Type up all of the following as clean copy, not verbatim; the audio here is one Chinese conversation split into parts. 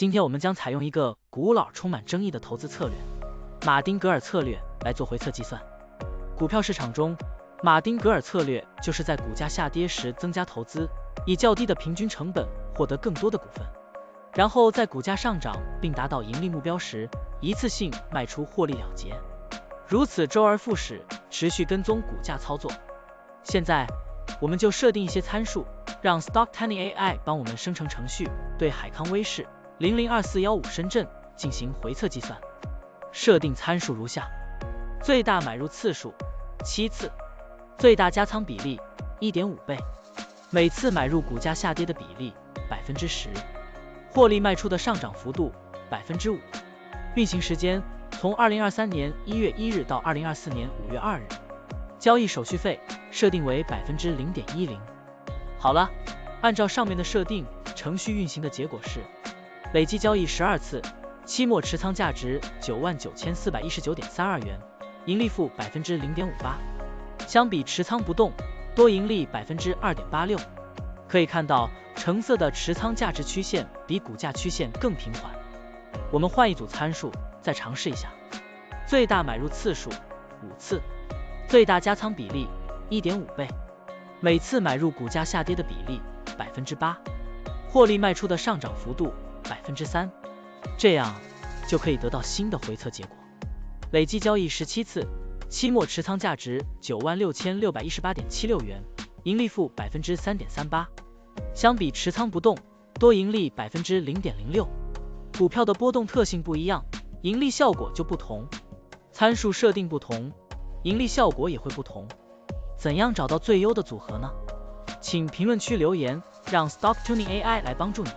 今天我们将采用一个古老、充满争议的投资策略——马丁格尔策略来做回测计算。股票市场中，马丁格尔策略就是在股价下跌时增加投资，以较低的平均成本获得更多的股份，然后在股价上涨并达到盈利目标时，一次性卖出获利了结。如此周而复始，持续跟踪股价操作。现在，我们就设定一些参数，让 Stocktiny AI 帮我们生成程序，对海康威视002415深圳进行回测计算。设定参数如下：最大买入次数7次，最大加仓比例 1.5 倍，每次买入股价下跌的比例 10%， 获利卖出的上涨幅度 5%， 运行时间从2023年1月1日到2024年5月2日，交易手续费设定为 0.10%。 好了，按照上面的设定，程序运行的结果是累计交易12次，期末持仓价值 99,419.32 元，盈利负 0.58%， 相比持仓不动，多盈利 2.86%。 可以看到橙色的持仓价值曲线比股价曲线更平缓。我们换一组参数再尝试一下：最大买入次数5次，最大加仓比例 1.5 倍，每次买入股价下跌的比例 8%， 获利卖出的上涨幅度 3%， 这样就可以得到新的回测结果。累计交易17次，期末持仓价值 96,618.76 元，盈利负 3.38%， 相比持仓不动，多盈利 0.06%。 股票的波动特性不一样，盈利效果就不同，参数设定不同，盈利效果也会不同。怎样找到最优的组合呢？请评论区留言，让 Stocktiny AI 来帮助你。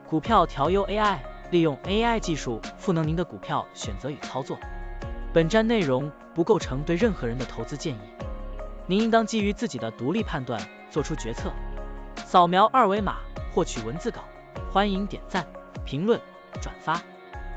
股票调优 AI， 利用 AI 技术赋能您的股票选择与操作。本站内容不构成对任何人的投资建议，您应当基于自己的独立判断做出决策。扫描二维码获取文字稿，欢迎点赞、评论、转发。